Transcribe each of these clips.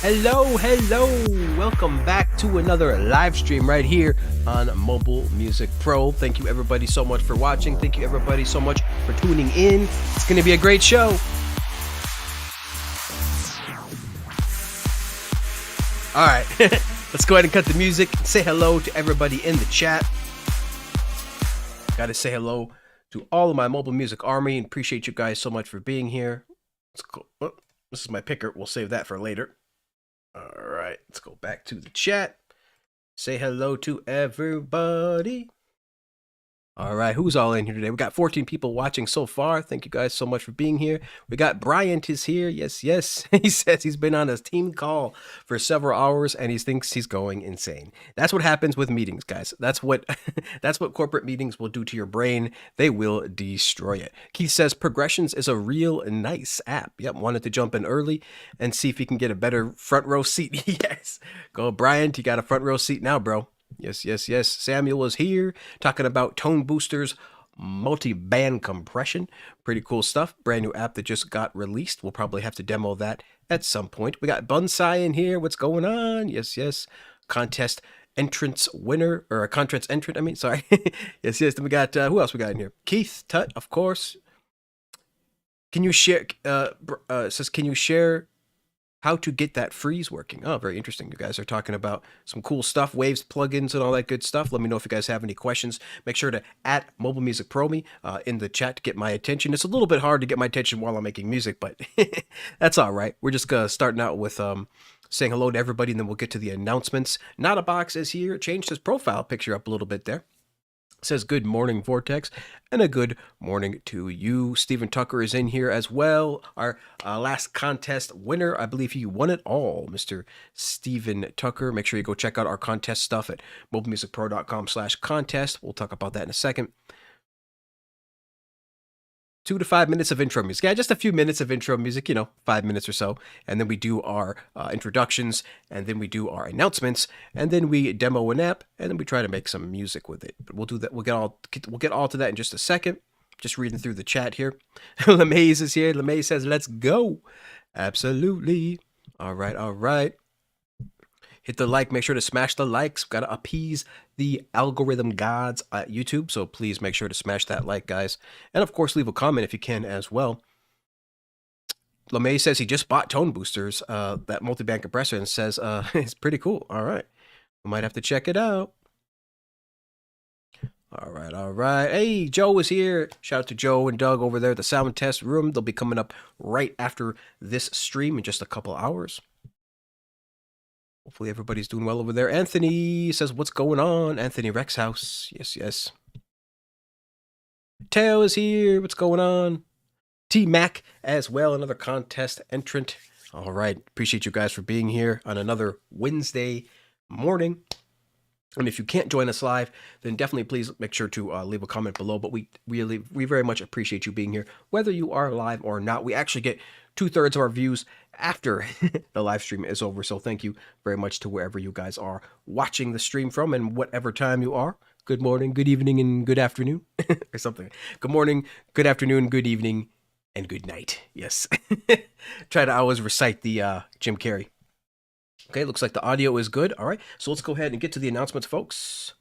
Hello, welcome back to another live stream right here on Mobile Music Pro. Thank you everybody so much for watching. Thank you everybody so much for tuning in. It's going to be a great show. All right, let's go ahead and cut the music. Say hello to everybody in the chat. Got to say hello to all of my Mobile Music Army and appreciate you guys so much for being here. Let's go. Oh, this is my picker. We'll save that for later. All right, let's go back to the chat. Say hello to everybody. All right, who's all in here today? We got 14 people watching so far. Thank you guys so much for being here. We got Bryant is here. Yes. He says he's been on a team call for several hours and he thinks he's going insane. That's what happens with meetings, guys. That's what corporate meetings will do to your brain. They will destroy it. Keith says Progressions is a real nice app. Yep, wanted to jump in early and see if he can get a better front row seat. Yes. Go, Bryant. You got a front row seat now, bro. Yes. Samuel is here talking about tone boosters, multi-band compression. Pretty cool stuff. Brand new app that just got released. We'll probably have to demo that at some point. We got Bonsai in here. What's going on? Yes. Contest entrance winner, or a contest entrant, I mean, sorry. Yes. Then we got, who else we got in here? Keith Tut, of course. Can you share, says, can you share how to get that freeze working? Oh, very interesting. You guys are talking about some cool stuff, Waves plugins and all that good stuff. Let me know if you guys have any questions. Make sure to @ Mobile Music Pro me in the chat to get my attention. It's a little bit hard to get my attention while I'm making music, but that's all right. We're just starting out with saying hello to everybody, and then we'll get to the announcements. Not a Box is here. Changed his profile picture up a little bit there. Says good morning, Vortex, and a good morning to you. Stephen Tucker is in here as well. Our last contest winner, I believe he won it all, Mr. Stephen Tucker. Make sure you go check out our contest stuff at mobilemusicpro.com/contest. We'll talk about that in a second. 2 to 5 minutes of intro music. Yeah, just a few minutes of intro music, 5 minutes or so. And then we do our introductions, and then we do our announcements, and then we demo an app, and then we try to make some music with it. But we'll do that. We'll get all to that in just a second. Just reading through the chat here. LeMaze is here. LeMaze says, let's go. Absolutely. All right. Hit the like. Make sure to smash the likes. We've got to appease the algorithm gods at YouTube. So please make sure to smash that like, guys. And of course, leave a comment if you can as well. LeMay says he just bought tone boosters, that multi-band compressor, and says it's pretty cool. All right. We might have to check it out. All right. Hey, Joe is here. Shout out to Joe and Doug over there at the sound test room. They'll be coming up right after this stream in just a couple hours. Hopefully everybody's doing well over there. Anthony says, what's going on? Anthony Rexhouse. Yes. Teo is here. What's going on? T-Mac as well, another contest entrant. All right. Appreciate you guys for being here on another Wednesday morning. And if you can't join us live, then definitely please make sure to leave a comment below. But we very much appreciate you being here, whether you are live or not. We actually get 2/3 of our views after the live stream is over. So thank you very much to wherever you guys are watching the stream from and whatever time you are. Good morning, good evening, and good afternoon or something. Good morning, good afternoon, good evening, and good night. Yes. Try to always recite the Jim Carrey. Okay, looks like the audio is good. All right, so let's go ahead and get to the announcements, folks.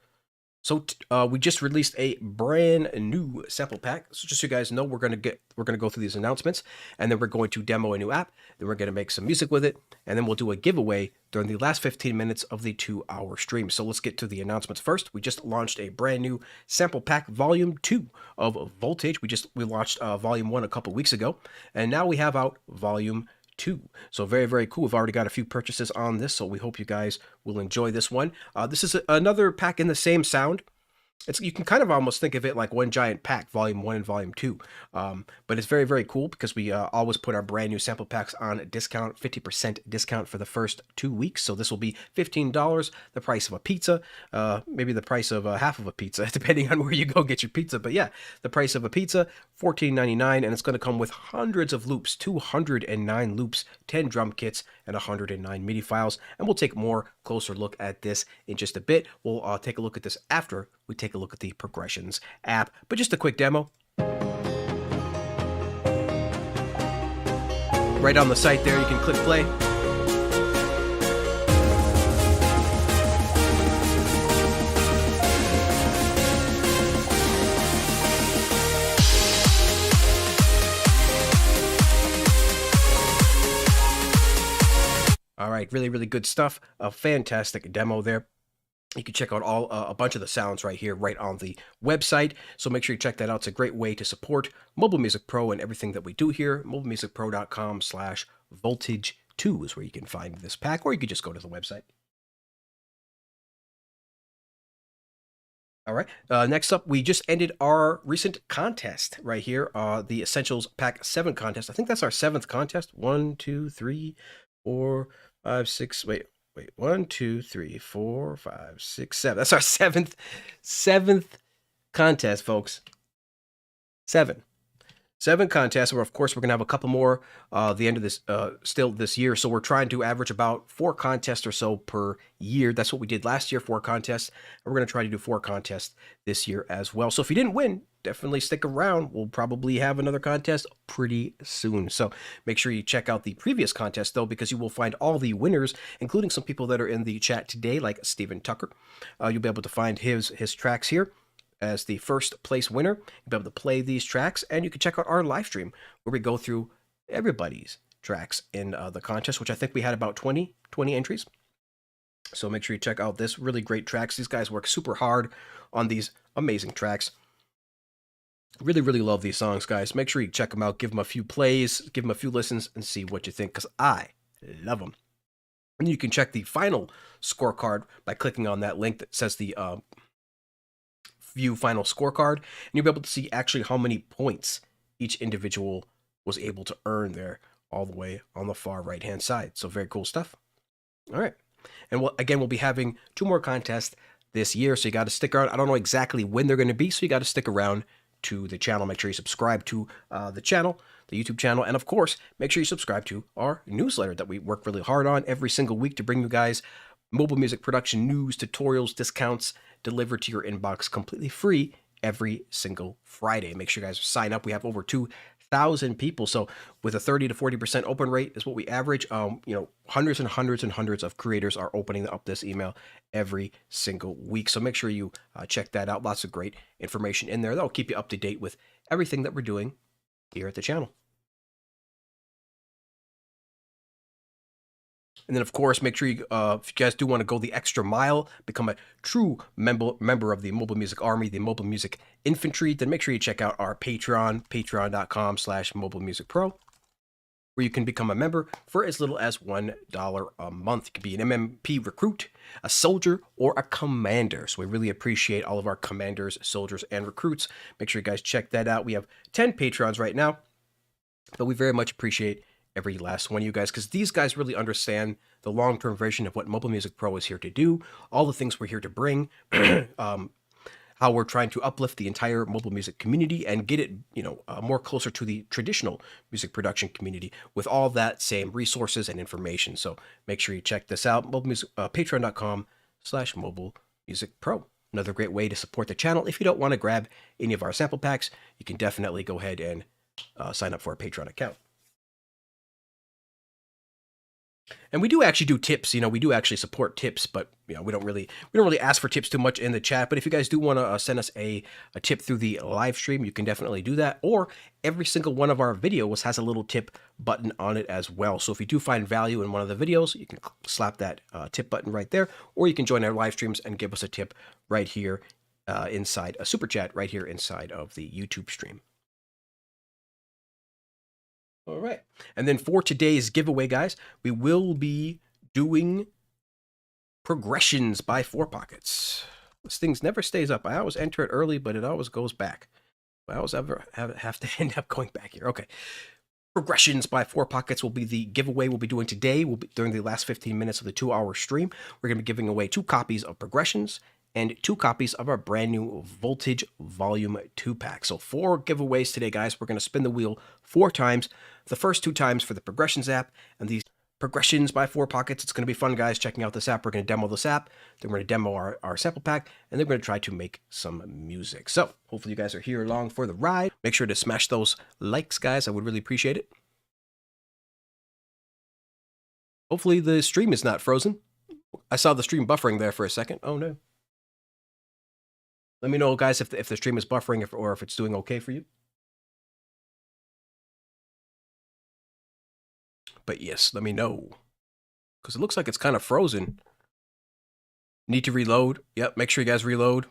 So we just released a brand new sample pack. So just so you guys know, we're gonna go through these announcements, and then we're going to demo a new app. Then we're gonna make some music with it, and then we'll do a giveaway during the last 15 minutes of the 2-hour stream. So let's get to the announcements first. We just launched a brand new sample pack, Volume 2 of Voltage. We launched Volume 1 a couple weeks ago, and now we have out Volume 2. So very, very cool. We've already got a few purchases on this, so we hope you guys will enjoy this one. This is another pack in the same sound. You can kind of almost think of it like one giant pack, Volume 1 and Volume 2. But it's very, very cool because we always put our brand new sample packs on discount, 50% discount for the first 2 weeks. So this will be $15, the price of a pizza, maybe the price of half of a pizza, depending on where you go get your pizza. But yeah, the price of a pizza, $14.99, and it's going to come with hundreds of loops, 209 loops, 10 drum kits, and 109 MIDI files. And we'll take a more closer look at this in just a bit. We'll take a look at this after we take a look at the Progressions app. But just a quick demo. Right on the site there, you can click play. right, really, really good stuff. A fantastic demo there. You can check out all a bunch of the sounds right here, right on the website. So make sure you check that out. It's a great way to support Mobile Music Pro and everything that we do here. mobilemusicpro.com/voltage2 is where you can find this pack, or you could just go to the website. All right. Next up, we just ended our recent contest right here. The Essentials Pack 7 contest. I think that's our 7th contest. 1, 2, 3, 4, 5, 6. Wait. 1, 2, 3, 4, 5, 6, 7. That's our seventh contest, folks. 7 contests, where of course we're gonna have a couple more the end of this still this year. So we're trying to average about 4 contests or so per year. That's what we did last year, 4 contests, and we're gonna try to do 4 contests this year as well. So if you didn't win, definitely stick around. We'll probably have another contest pretty soon. So make sure you check out the previous contest though, because you will find all the winners, including some people that are in the chat today, like Stephen Tucker. You'll be able to find his tracks here as the first place winner. You'll be able to play these tracks, and you can check out our live stream where we go through everybody's tracks in the contest, which I think we had about 20 entries. So make sure you check out this really great tracks. These guys work super hard on these amazing tracks. Really, really love these songs, guys. Make sure you check them out, give them a few plays, give them a few listens, and see what you think, because I love them. And you can check the final scorecard by clicking on that link that says the view final scorecard, and you'll be able to see actually how many points each individual was able to earn there, all the way on the far right hand side. So very cool stuff. All right, and we'll be having 2 more contests this year, so you got to stick around. I don't know exactly when they're going to be, so you got to stick around to the channel. Make sure you subscribe to the channel, the YouTube channel, and of course make sure you subscribe to our newsletter that we work really hard on every single week to bring you guys mobile music production news, tutorials, discounts delivered to your inbox completely free every single Friday. Make sure you guys sign up. We have over 2,000 people, so with a 30 to 40% open rate is what we average. Hundreds and hundreds and hundreds of creators are opening up this email every single week. So make sure you check that out. Lots of great information in there that'll keep you up to date with everything that we're doing here at the channel. And then, of course, make sure you, if you guys do want to go the extra mile, become a true member of the Mobile Music Army, the Mobile Music Infantry, then make sure you check out our Patreon, patreon.com/mobilemusicpro, where you can become a member for as little as $1 a month. You can be an MMP recruit, a soldier, or a commander. So we really appreciate all of our commanders, soldiers, and recruits. Make sure you guys check that out. We have 10 Patrons right now, but we very much appreciate every last one of you guys, because these guys really understand the long-term vision of what Mobile Music Pro is here to do, all the things we're here to bring, how we're trying to uplift the entire mobile music community and get it, more closer to the traditional music production community with all that same resources and information. So make sure you check this out, patreon.com/mobilemusicpro. Another great way to support the channel. If you don't want to grab any of our sample packs, you can definitely go ahead and sign up for a Patreon account. And we do actually do tips. We do actually support tips, but we don't really ask for tips too much in the chat. But if you guys do want to send us a tip through the live stream, you can definitely do that. Or every single one of our videos has a little tip button on it as well. So if you do find value in one of the videos, you can slap that tip button right there, or you can join our live streams and give us a tip right here inside a super chat right here inside of the YouTube stream. All right. And then for today's giveaway, guys, we will be doing progressions by 4Pockets. This thing never stays up. I always enter it early, but it always goes back. I always have to end up going back here. Okay. Progressions by 4Pockets will be the giveaway we'll be doing today. We'll be during the last 15 minutes of the 2-hour stream. We're going to be giving away 2 copies of Progressions and 2 copies of our brand new Voltage Volume 2 pack. So 4 giveaways today, guys. We're going to spin the wheel 4 times. The first 2 times for the Progressions app, and these Progressions by 4Pockets. It's going to be fun, guys, checking out this app. We're going to demo this app. Then we're going to demo our sample pack, and then we're going to try to make some music. So hopefully you guys are here along for the ride. Make sure to smash those likes, guys. I would really appreciate it. Hopefully the stream is not frozen. I saw the stream buffering there for a second. Oh, no. Let me know, guys, if the stream is buffering or if it's doing okay for you. But yes, let me know. because it looks like it's kind of frozen. Need to reload. Yep, make sure you guys reload.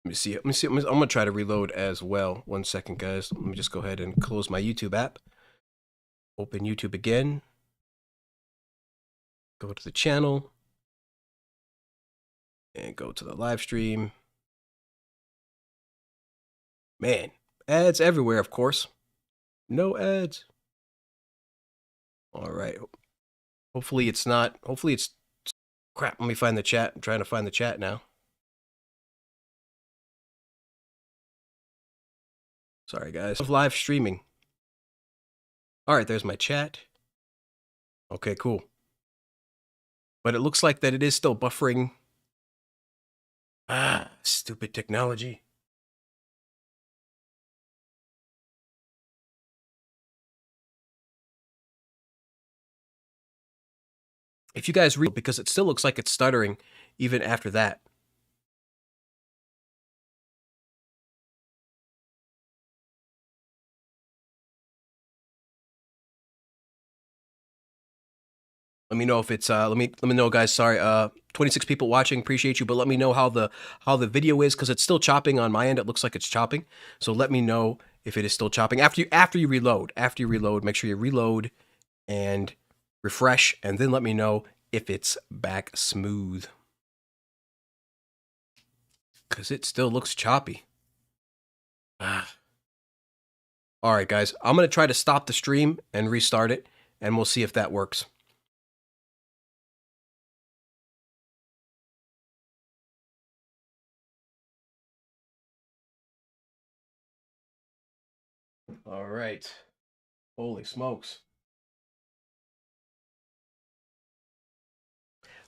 Let me see. I'm gonna try to reload as well. 1 second, guys. Let me just go ahead and close my YouTube app. Open YouTube again. Go to the channel. And go to the live stream. Man, ads everywhere, of course. No ads. All right. Hopefully it's not. Hopefully it's. Crap, let me find the chat. I'm trying to find the chat now. Sorry, guys. Live streaming. All right, there's my chat. Okay, cool. But it looks like that it is still buffering. Ah, stupid technology. If you guys read, because it still looks like it's stuttering even after that. Let me know if it's let me know, guys. Sorry, 26 people watching, appreciate you, but let me know how the video is, because it's still chopping on my end. It looks like it's chopping, so let me know if it is still chopping after you reload. After you reload, make sure you reload and refresh, and then let me know if it's back smooth, because it still looks choppy. Ah. All right, guys, I'm gonna try to stop the stream and restart it, and we'll see if that works. All right. Holy smokes.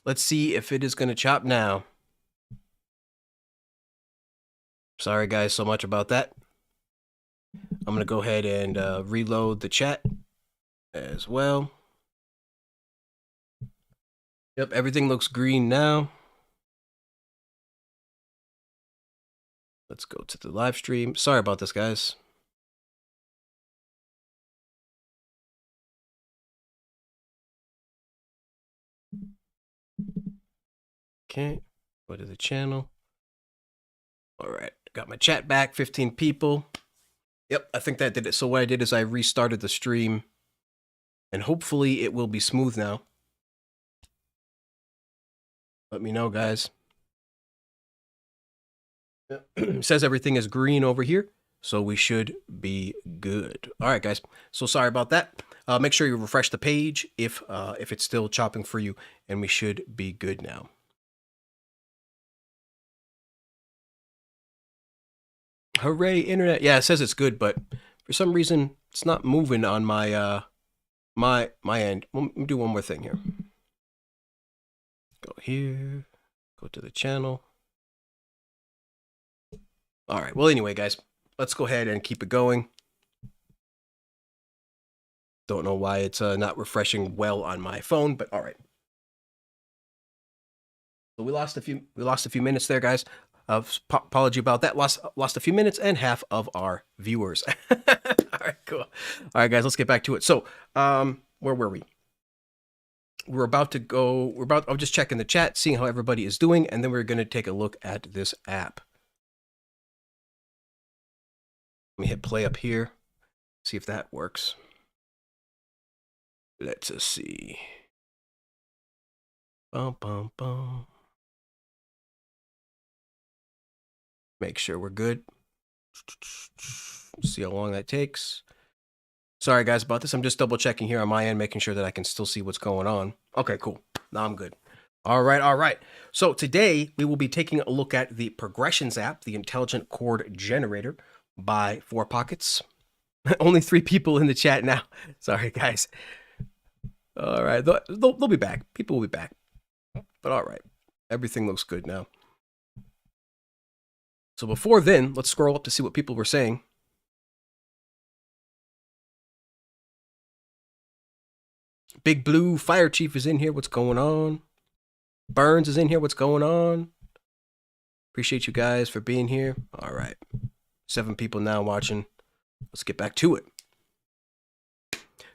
Let's see if it is going to chop now. Sorry, guys, so much about that. I'm going to go ahead and reload the chat as well. Yep, everything looks green now. Let's go to the live stream. Sorry about this, guys. Okay, go to the channel. All right, got my chat back, 15 people. Yep, I think that did it. So what I did is I restarted the stream, and hopefully it will be smooth now. Let me know, guys. It says everything is green over here, so we should be good. All right, guys. So sorry about that. Make sure you refresh the page if it's still chopping for you, and we should be good now. Hooray, internet! Yeah, it says it's good, but for some reason it's not moving on my my end. Let me do one more thing here. Go here. Go to the channel. All right. Well, anyway, guys, let's go ahead and keep it going. Don't know why it's not refreshing well on my phone, but all right. So we lost a few minutes there, guys. Apology about that. Lost a few minutes and half of our viewers. All right, cool. All right, guys, let's get back to it. So, where were we? We're about to go. I'm just checking the chat, seeing how everybody is doing, and then we're going to take a look at this app. Let me hit play up here. See if that works. Let's see. Bum, bum, bum. Make sure we're good. See how long that takes. Sorry, guys, about this. I'm just double checking here on my end, making sure that I can still see what's going on. Okay, cool. Now I'm good. All right. So today we will be taking a look at the Progressions app, the Intelligent Chord Generator by 4Pockets. Only 3 people in the chat now. Sorry, guys. All right, they'll be back. People will be back. But all right, everything looks good now. So before then, let's scroll up to see what people were saying. Big Blue Fire Chief is in here. What's going on? Burns is in here. What's going on? Appreciate you guys for being here. All right. 7 people now watching. Let's get back to it.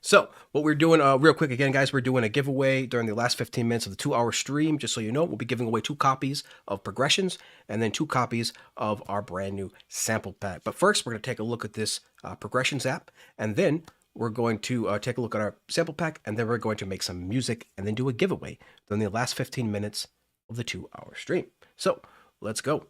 So what we're doing, real quick again, guys, we're doing a giveaway during the last 15 minutes of the 2-hour stream. Just so you know, we'll be giving away 2 copies of Progressions and then 2 copies of our brand new sample pack. But first, we're going to take a look at this Progressions app, and then we're going to take a look at our sample pack, and then we're going to make some music and then do a giveaway during the last 15 minutes of the 2-hour stream. So let's go.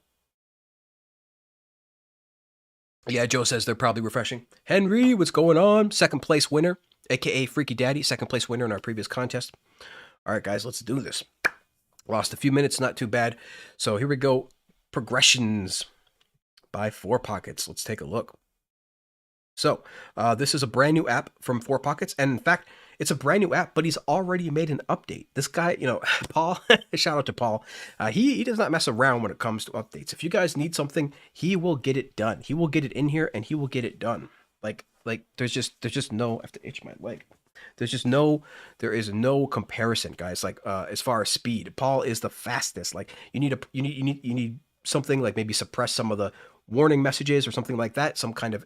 Yeah, Joe says they're probably refreshing. Henry, what's going on? Second place winner, aka Freaky Daddy, second place winner in our previous contest. All right, guys, let's do this. Lost a few minutes, not too bad. So here we go. Progressions by 4 Pockets. Let's take a look. So this is a brand new app from 4 Pockets, and in fact, it's a brand new app, but he's already made an update. This guy, you know, Paul, shout out to Paul. He does not mess around when it comes to updates. If you guys need something, he will get it done. He will get it in here and he will get it done. Like there's just no, I have to itch my leg. There is no comparison, guys. Like as far as speed, Paul is the fastest. Like you need something like maybe suppress some of the warning messages or something like that, some kind of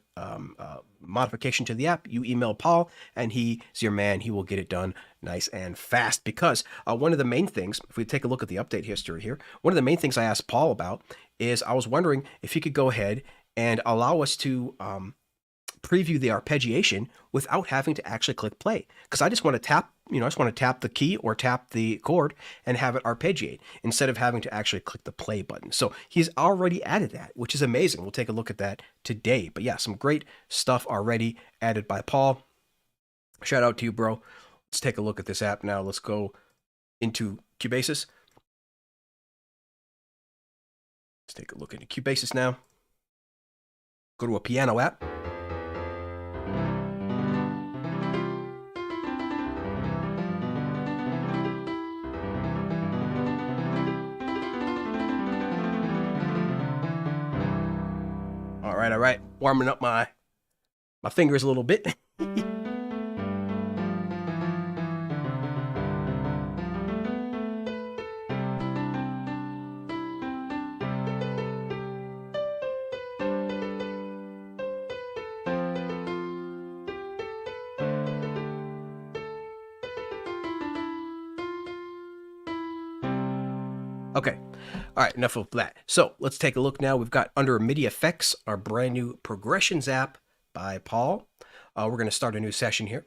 modification to the app. You email Paul and he's your man. He will get it done nice and fast, because one of the main things, if we take a look at the update history here, one of the main things I asked Paul about is I was wondering if he could go ahead and allow us to preview the arpeggiation without having to actually click play, because I just want to tap, I just want to tap the key or tap the chord and have it arpeggiate instead of having to actually click the play button. So he's already added that, which is amazing. We'll take a look at that today. But yeah, some great stuff already added by Paul. Shout out to you, bro. Let's take a look at this app now. Let's go into Cubasis. Let's take a look into Cubasis now. Go to a piano app. All right. Warming up my fingers a little bit. Okay. All right, enough of that. So let's take a look now. We've got under MIDI effects, our brand new Progressions app by Paul. We're going to start a new session here.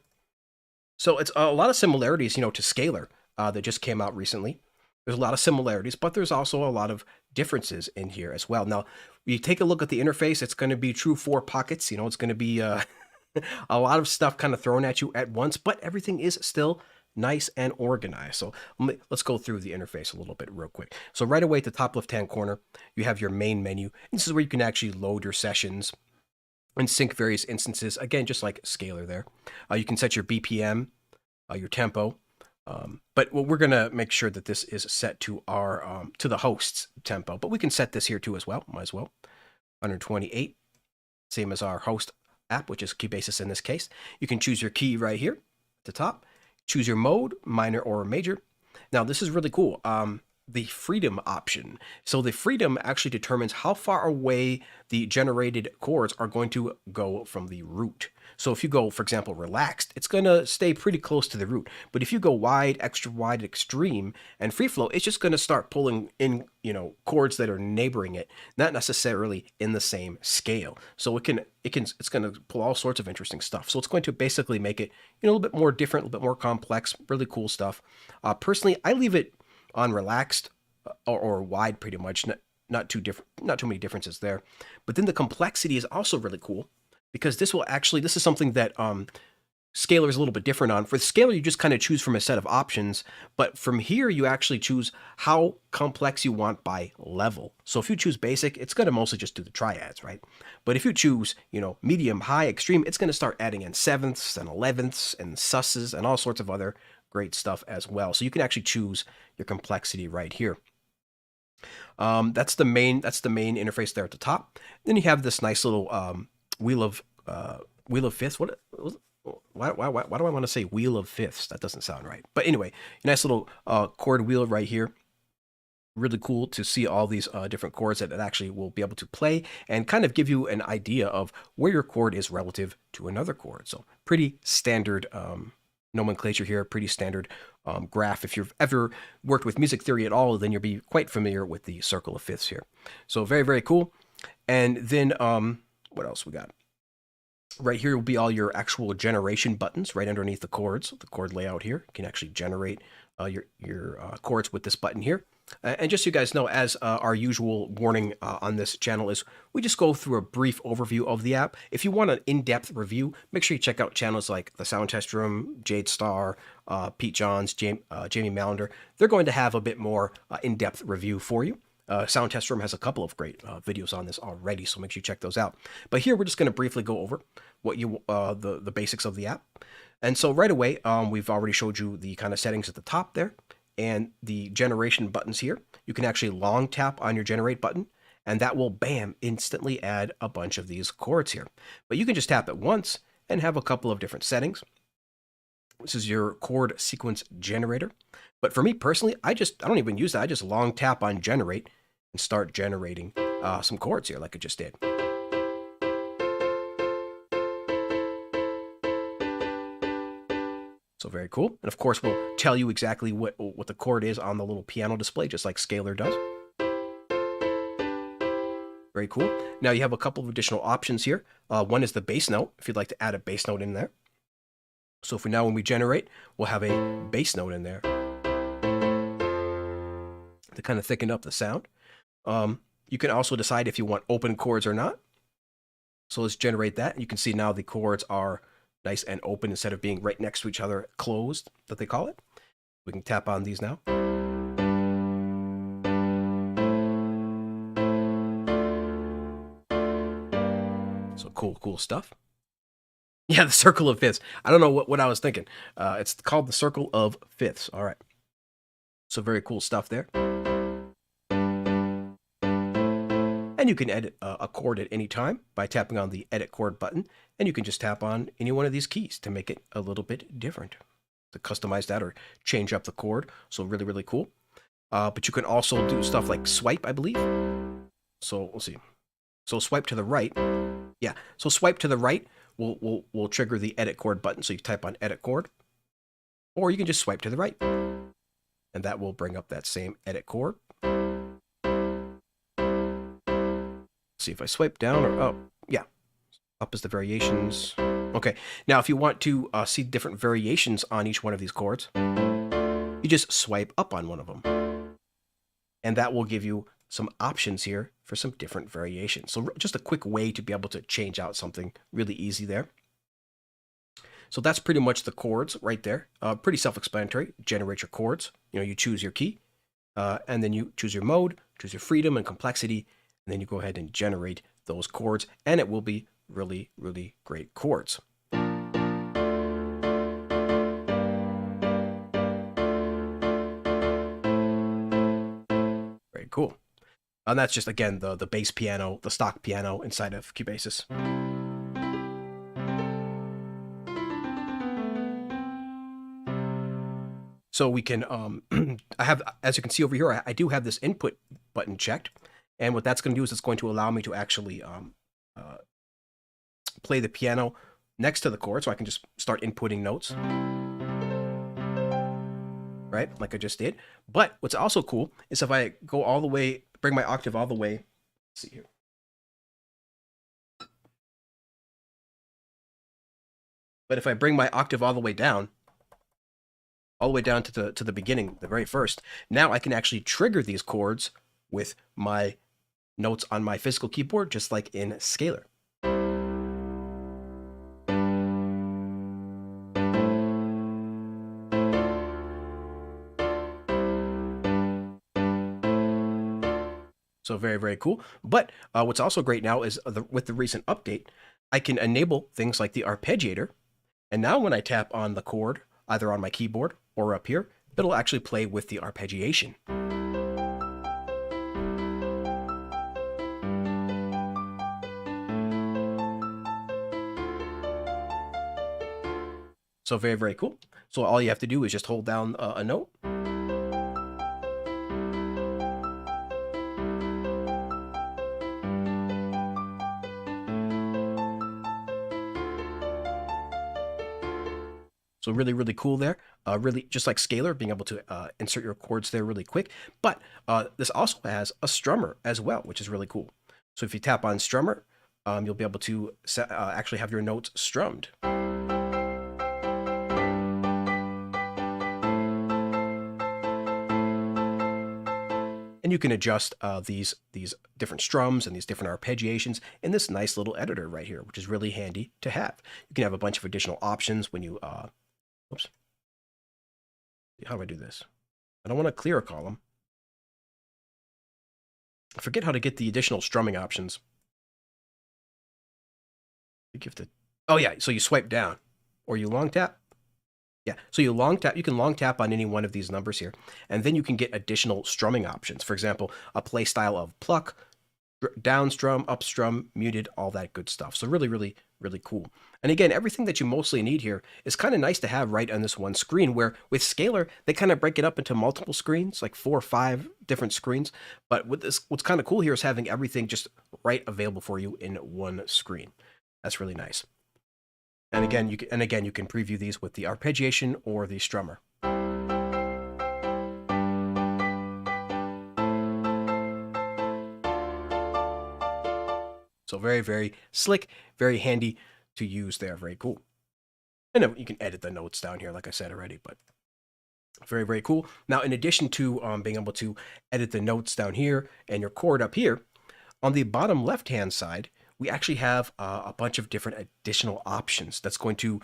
So it's a lot of similarities, to Scalar that just came out recently. There's a lot of similarities, but there's also a lot of differences in here as well. Now, you take a look at the interface, it's going to be true 4 Pockets. It's going to be a lot of stuff kind of thrown at you at once, but everything is still nice and organized. So let's go through the interface a little bit real quick. So right away at the top left-hand corner, you have your main menu. This is where you can actually load your sessions and sync various instances. Again, just like Scalar there. You can set your BPM, your tempo. But we're going to make sure that this is set to our to the host's tempo. But we can set this here too as well. Might as well. 128, same as our host app, which is Cubasis in this case. You can choose your key right here at the top. Choose your mode, minor or major. Now, this is really cool. The freedom option. So the freedom actually determines how far away the generated chords are going to go from the root. So if you go, for example, relaxed, it's going to stay pretty close to the root. But if you go wide, extreme, and free flow, it's just going to start pulling in, chords that are neighboring it, not necessarily in the same scale. So it's going to pull all sorts of interesting stuff. So it's going to basically make it, a little bit more different, a little bit more complex, really cool stuff. Personally, I leave it on relaxed or wide pretty much, not too many differences there. But then the complexity is also really cool, because this is something that Scalar is a little bit different on. For Scalar, you just kind of choose from a set of options, but from here, you actually choose how complex you want by level. So if you choose basic, it's going to mostly just do the triads, right? But if you choose, medium, high, extreme, it's going to start adding in sevenths and elevenths and susses and all sorts of other great stuff as well. So you can actually choose your complexity right here. That's the main interface there at the top. Then you have this nice little wheel of fifths. Why do I want to say wheel of fifths? That doesn't sound right. But anyway, nice little chord wheel right here. really cool to see all these different chords that it actually will be able to play and kind of give you an idea of where your chord is relative to another chord. So pretty standard nomenclature here, pretty standard graph. If you've ever worked with music theory at all, then you'll be quite familiar with the circle of fifths here. So very, very cool. And then what else we got? Right here will be all your actual generation buttons right underneath the chords, the chord layout here. You can actually generate your chords with this button here. And just so you guys know, as our usual warning on this channel is, we just go through a brief overview of the app. If you want an in-depth review, make sure you check out channels like the Sound Test Room, Jade Starr, Pete Johns, Jamie Mallender. They're going to have a bit more in-depth review for you. Sound Test Room has a couple of great videos on this already, so make sure you check those out. But here we're just going to briefly go over what you the basics of the app. And so right away, we've already showed you the kind of settings at the top there and the generation buttons here. You can actually long tap on your generate button, and that will, bam, instantly add a bunch of these chords here. But you can just tap it once and have a couple of different settings. This is your chord sequence generator. But for me personally, I don't even use that. I just long tap on generate and start generating some chords here like I just did. So very cool. And of course, we'll tell you exactly what the chord is on the little piano display, just like Scalar does. Very cool. Now you have a couple of additional options here. One is the bass note, if you'd like to add a bass note in there. So for now, when we generate, we'll have a bass note in there to kind of thicken up the sound. You can also decide if you want open chords or not. So let's generate that. You can see now the chords are nice and open instead of being right next to each other, closed, that they call it. We can tap on these now. So cool stuff. Yeah, the circle of fifths. I don't know what I was thinking. It's called the circle of fifths. All right. So very cool stuff there. And you can edit a chord at any time by tapping on the edit chord button. And you can just tap on any one of these keys to make it a little bit different, to customize that or change up the chord. So really, really cool. But you can also do stuff like swipe, I believe. So we'll see. So swipe to the right. Yeah. So swipe to the right will trigger the edit chord button. So you type on edit chord, or you can just swipe to the right, and that will bring up that same edit chord. See if I swipe down or up. Yeah, up is the variations. Okay, now if you want to see different variations on each one of these chords, you just swipe up on one of them, and that will give you some options here for some different variations. So just a quick way to be able to change out something really easy there. So that's pretty much the chords right there. Pretty self-explanatory. Generate your chords. You choose your key, and then you choose your mode, choose your freedom and complexity, and then you go ahead and generate those chords, and it will be really, really great chords. Very cool. And that's just, again, the bass piano, the stock piano inside of Cubasis. So we can, I have, as you can see over here, I do have this input button checked. And what that's going to do is it's going to allow me to actually play the piano next to the chord. So I can just start inputting notes. Right? Like I just did. But what's also cool is if I go all the way, bring my octave all the way, let's see here. But if I bring my octave all the way down to the beginning, the very first, now I can actually trigger these chords with my notes on my physical keyboard, just like in Scalar. So very, very cool. But what's also great now is with the recent update, I can enable things like the arpeggiator. And now when I tap on the chord, either on my keyboard or up here, it'll actually play with the arpeggiation. So very, very cool. So all you have to do is just hold down a note. So really, really cool there. Really, just like Scalar, being able to insert your chords there really quick. But this also has a strummer as well, which is really cool. So if you tap on strummer, you'll be able to actually have your notes strummed. And you can adjust these different strums and these different arpeggiations in this nice little editor right here, which is really handy to have. You can have a bunch of additional options when you, oops, how do I do this? I don't want to clear a column. I forget how to get the additional strumming options. You have to, oh yeah, so you swipe down or you long tap. Yeah, so you long tap, you can long tap on any one of these numbers here, and then you can get additional strumming options. For example, a play style of pluck, down strum, up strum, muted, all that good stuff. So really, really, really cool. And again, everything that you mostly need here is kind of nice to have right on this one screen, where with Scalar, they kind of break it up into multiple screens, like 4 or 5 different screens. But with this, what's kind of cool here is having everything just right available for you in one screen. That's really nice. And again, you can preview these with the arpeggiation or the strummer. So very, very slick, very handy to use there. Very cool. And you can edit the notes down here, like I said already, but very, very cool. Now, in addition to being able to edit the notes down here and your chord up here, on the bottom left-hand side, we actually have a bunch of different additional options that's going to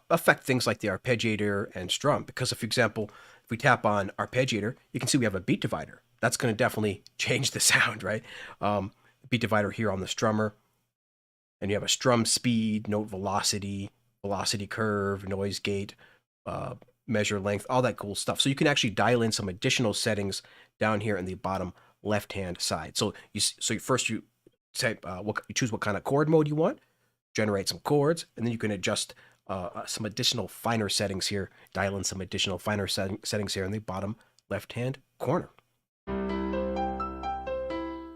affect things like the arpeggiator and strum. Because, for example, if we tap on arpeggiator, you can see we have a beat divider. That's going to definitely change the sound, right? Beat divider here on the strummer. And you have a strum speed, note velocity, velocity curve, noise gate, measure length, all that cool stuff. So you can actually dial in some additional settings down here in the bottom left-hand side. So first you type you choose what kind of chord mode you want, generate some chords, and then you can adjust some additional finer settings here, dial in some additional finer settings here in the bottom left-hand corner.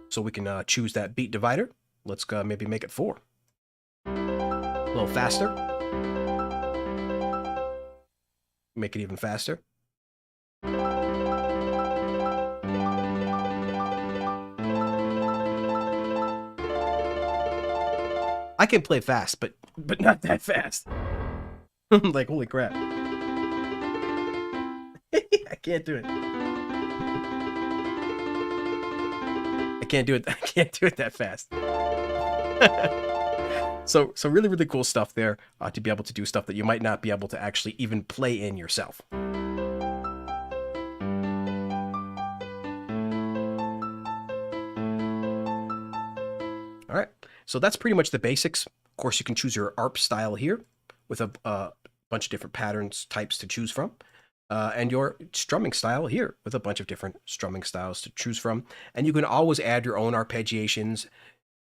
So we can choose that beat divider. Let's maybe make it 4. A little faster. Make it even faster. I can play fast, but not that fast. Like, holy crap. I can't do it. I can't do it. I can't do it that fast. So really, really cool stuff there to be able to do stuff that you might not be able to actually even play in yourself. All right, so that's pretty much the basics. Of course, you can choose your ARP style here with a bunch of different patterns, types to choose from. And your strumming style here with a bunch of different strumming styles to choose from. And you can always add your own arpeggiations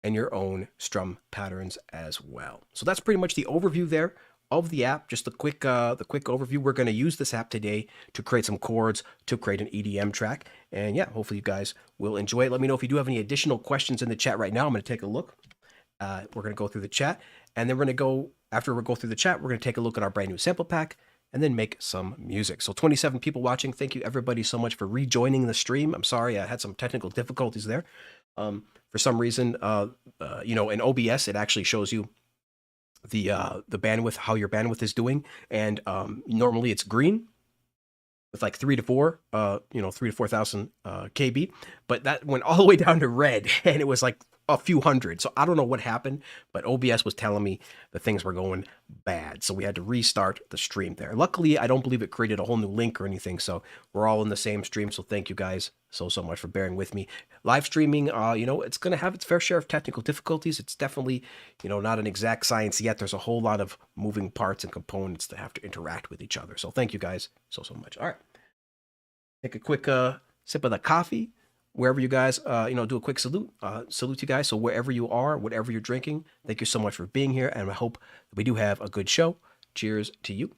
and your own strum patterns as well. So that's pretty much the overview there of the app. Just the quick overview. We're going to use this app today to create some chords, to create an EDM track. And yeah, hopefully you guys will enjoy it. Let me know if you do have any additional questions in the chat right now. I'm going to take a look. We're going to go through the chat, and then we're going to go, after we go through the chat, we're going to take a look at our brand new sample pack and then make some music. So 27 people watching. Thank you everybody so much for rejoining the stream. I'm sorry I had some technical difficulties there. For some reason, in OBS, it actually shows you the bandwidth, how your bandwidth is doing. And normally it's green with like 3 to 4, 3 to 4,000 KB, but that went all the way down to red, and it was like a few hundred. So I don't know what happened, but OBS was telling me that things were going bad. So we had to restart the stream there. Luckily, I don't believe it created a whole new link or anything. So we're all in the same stream. So thank you guys so much for bearing with me. Live streaming, it's going to have its fair share of technical difficulties. It's definitely, not an exact science yet. There's a whole lot of moving parts and components that have to interact with each other. So thank you guys so much. All right. Take a quick sip of the coffee. Wherever you guys, do a quick salute. Salute you guys. So wherever you are, whatever you're drinking, thank you so much for being here. And I hope that we do have a good show. Cheers to you.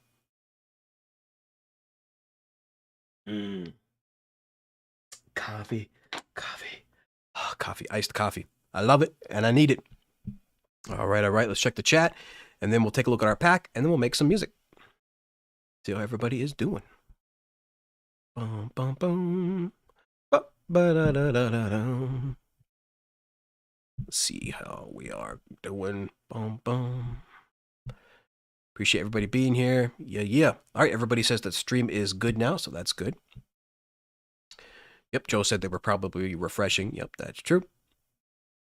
Coffee. Oh, coffee, iced coffee. I love it and I need it. All right. Let's check the chat, and then we'll take a look at our pack, and then we'll make some music. See how everybody is doing. Bum, bum, bum. Ba-da-da-da-da-dum. Let's see how we are doing. Bum, bum. Appreciate everybody being here. Yeah. All right, everybody says that stream is good now, so that's good. Yep, Joe said they were probably refreshing. Yep, that's true.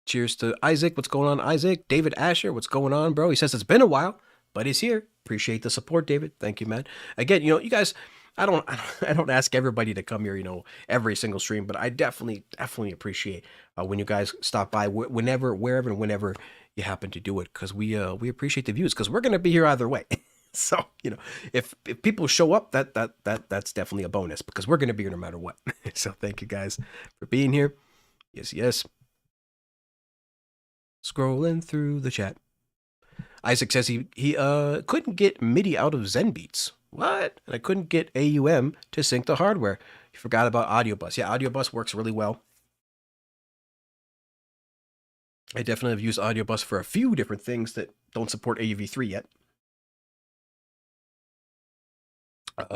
Cheers to Isaac. What's going on, Isaac? David Asher, what's going on, bro? He says it's been a while, but he's here. Appreciate the support, David. Thank you, man. Again, you guys, I don't ask everybody to come here, every single stream, but I definitely appreciate when you guys stop by whenever, wherever, and whenever you happen to do it, because we appreciate the views, because we're gonna be here either way. So if people show up, that's definitely a bonus, because we're gonna be here no matter what. So thank you guys for being here. Yes. Scrolling through the chat. Isaac says he couldn't get MIDI out of ZenBeats. What? And I couldn't get AUM to sync the hardware. You forgot about AudioBus. Yeah, AudioBus works really well. I definitely have used AudioBus for a few different things that don't support AUV3 yet.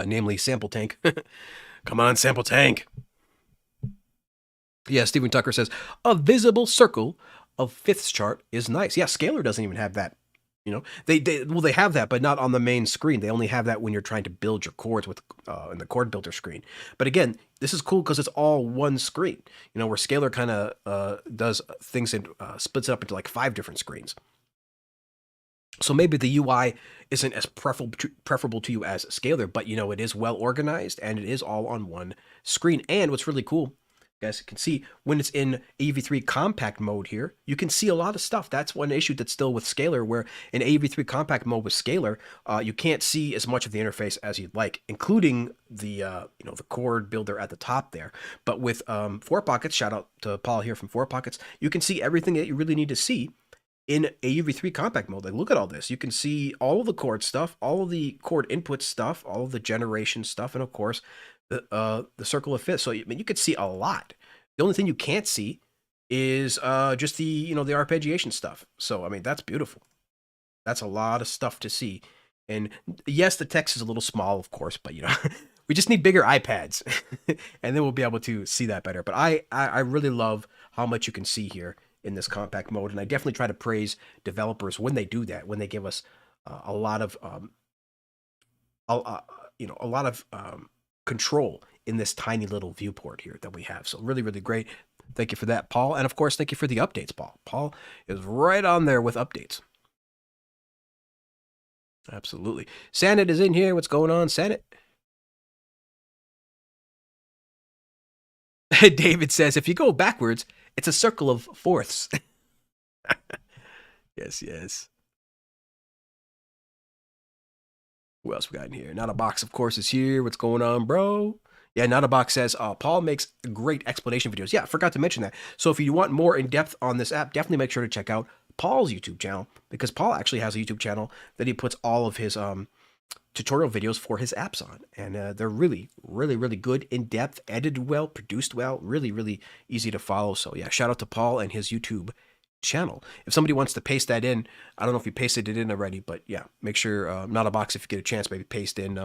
Namely Sample Tank. Come on, Sample Tank. Yeah, Stephen Tucker says, a visible circle of fifths chart is nice. Yeah, Scalar doesn't even have that. They have that, but not on the main screen. They only have that when you're trying to build your chords with in the chord builder screen. But again, this is cool because it's all one screen. Where Scalar kind of does things and splits it up into like 5 different screens. So maybe the UI isn't as preferable to you as Scalar, but it is well organized and it is all on one screen. And what's really cool, you guys can see when it's in AV3 compact mode here, you can see a lot of stuff. That's one issue that's still with Scalar, where in AV3 compact mode with Scalar, you can't see as much of the interface as you'd like, including the the chord builder at the top there. But with 4Pockets, shout out to Paul here from 4Pockets, you can see everything that you really need to see in AUV3 compact mode. Like, look at all this. You can see all of the chord stuff, all of the chord input stuff, all of the generation stuff, and of course the circle of fifths. So you could see a lot. The only thing you can't see is just the the arpeggiation stuff. So that's beautiful. That's a lot of stuff to see. And yes, the text is a little small, of course, but we just need bigger iPads, and then we'll be able to see that better. But I really love how much you can see here in this compact mode, and I definitely try to praise developers when they do that, when they give us a lot of control in this tiny little viewport here that we have. So really great. Thank you for that, Paul, and of course thank you for the updates, Paul. Paul is right on there with updates. Absolutely. Sanit is in here. What's going on, Sanit? David says, if you go backwards, it's a circle of fourths. Yes. Who else we got in here? Not a Box, of course, is here. What's going on, bro? Yeah, Not a Box says, Paul makes great explanation videos. Yeah, I forgot to mention that. So if you want more in depth on this app, definitely make sure to check out Paul's YouTube channel, because Paul actually has a YouTube channel that he puts all of his tutorial videos for his apps on, and they're really good, in depth, edited well, produced well, really easy to follow. So yeah, shout out to Paul and his YouTube channel. If somebody wants to paste that in, I don't know if you pasted it in already, but yeah, make sure Not a Box, if you get a chance, maybe paste in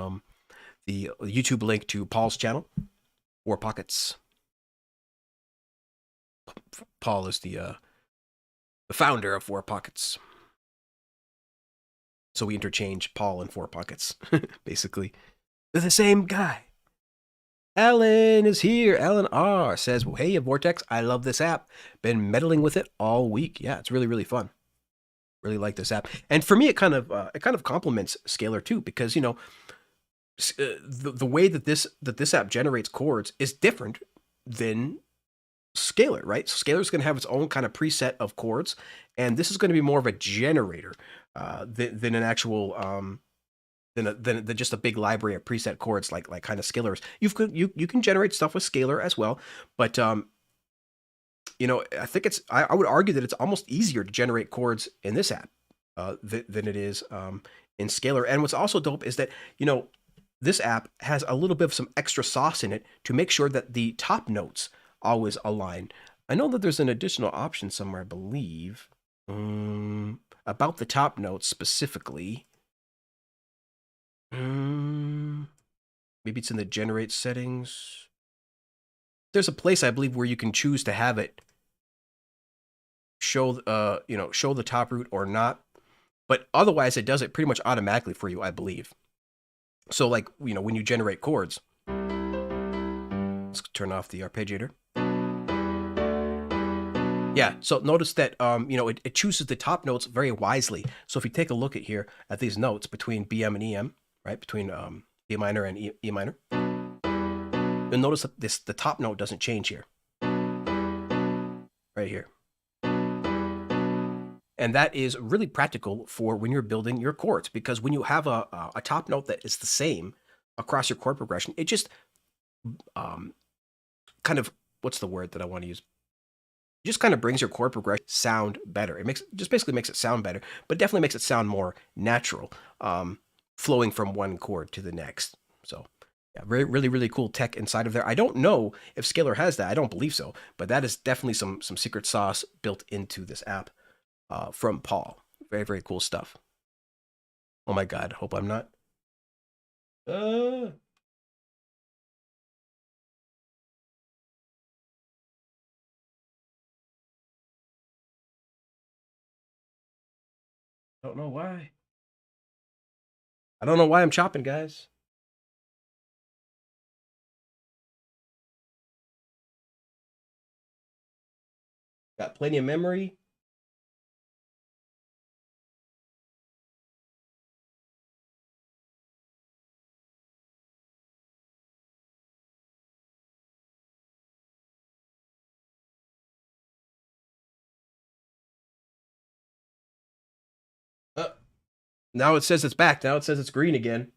the YouTube link to Paul's channel, 4Pockets. Paul is the founder of 4Pockets. So we interchange Paul and 4Pockets, basically. They're the same guy. Alan is here. Alan R says, well, hey, Vortex, I love this app. Been meddling with it all week. Yeah, it's really fun. Really like this app. And for me, it kind of complements Scalar too, because the way that this app generates chords is different than Scalar, right? So Scalar is going to have its own kind of preset of chords, and this is going to be more of a generator than an actual than just a big library of preset chords like kind of Scalars. You can generate stuff with Scalar as well, but I think I would argue that it's almost easier to generate chords in this app than it is in Scalar. And what's also dope is that this app has a little bit of some extra sauce in it to make sure that the top notes always align. I know that there's an additional option somewhere, I believe, about the top notes specifically. Maybe it's in the generate settings. There's a place, I believe, where you can choose to have it show, show the top root or not. But otherwise, it does it pretty much automatically for you, I believe. So, like, when you generate chords, let's turn off the arpeggiator. Yeah, so notice that, it chooses the top notes very wisely. So if you take a look at these notes between BM and EM, right, between A minor and E minor, you'll notice that the top note doesn't change here, right here. And that is really practical for when you're building your chords, because when you have a top note that is the same across your chord progression, it just kind of, what's the word that I want to use? It just kind of brings your chord progression sound better. It basically makes it sound better, but definitely makes it sound more natural, flowing from one chord to the next. So yeah, really, really cool tech inside of there. I don't know if Scalar has that. I don't believe so, but that is definitely some secret sauce built into this app. From Paul. Very, very cool stuff. Oh my God. Hope I'm not. Don't know why. I don't know why I'm chopping, guys. Got plenty of memory. Now it says it's back. Now it says it's green again.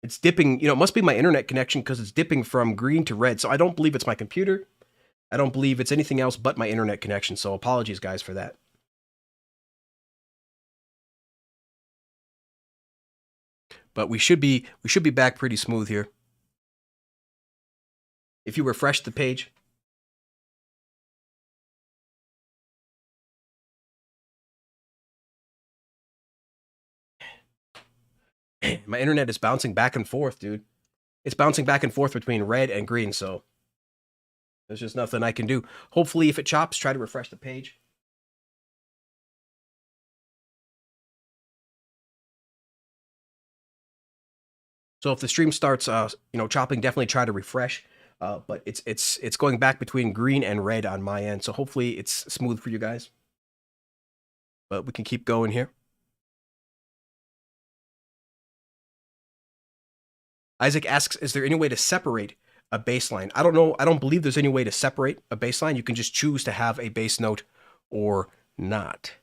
It's dipping. It must be my internet connection because it's dipping from green to red. So I don't believe it's my computer. I don't believe it's anything else but my internet connection. So apologies, guys, for that. But we should be back pretty smooth here. If you refresh the page. My internet is bouncing back and forth, dude. It's bouncing back and forth between red and green, so there's just nothing I can do. Hopefully, if it chops, try to refresh the page. So if the stream starts, chopping, definitely try to refresh. But it's going back between green and red on my end, so hopefully it's smooth for you guys. But we can keep going here. Isaac asks, is there any way to separate a bass line? I don't know. I don't believe there's any way to separate a bass line. You can just choose to have a bass note or not.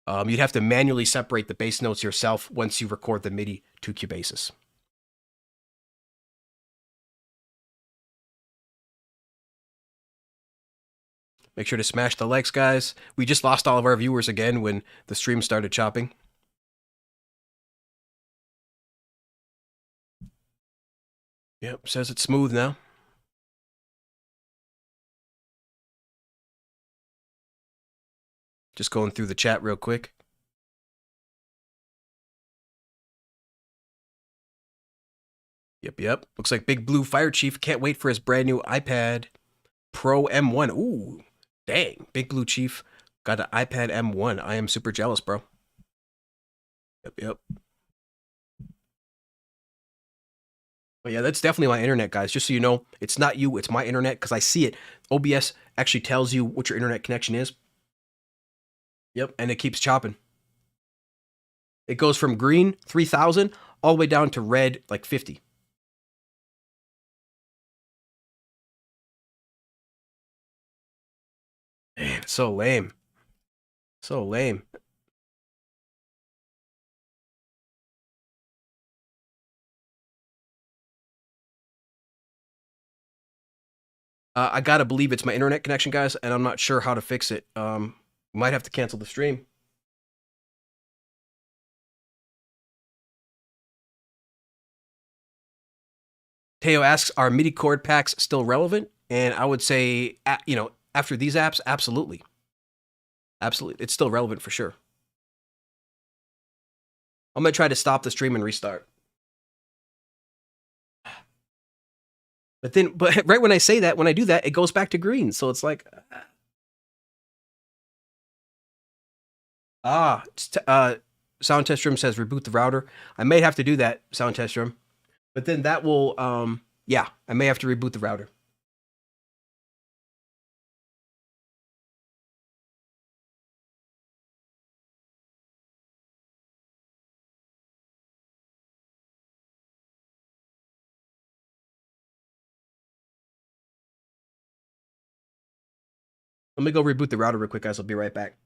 You'd have to manually separate the bass notes yourself once you record the MIDI to Cubasis. Make sure to smash the likes, guys. We just lost all of our viewers again when the stream started chopping. Yep, says it's smooth now. Just going through the chat real quick. Yep. Looks like Big Blue Fire Chief can't wait for his brand new iPad Pro M1. Ooh, dang. Big Blue Chief got an iPad M1. I am super jealous, bro. Yep. But yeah, that's definitely my internet, guys. Just so you know, it's not you, it's my internet, because I see it. OBS actually tells you what your internet connection is. Yep, and it keeps chopping. It goes from green, 3,000, all the way down to red, like 50. Man, so lame. So lame. I gotta believe it's my internet connection, guys, and I'm not sure how to fix it. Might have to cancel the stream. Teo asks, are MIDI chord packs still relevant? And I would say, after these apps, absolutely. Absolutely. It's still relevant for sure. I'm going to try to stop the stream and restart. but right when I say that, when I do that, it goes back to green. So it's like, sound test room says reboot the router. I may have to do that, sound test room. But then that will, yeah, I may have to reboot the router. Let me go reboot the router real quick, guys. I'll be right back.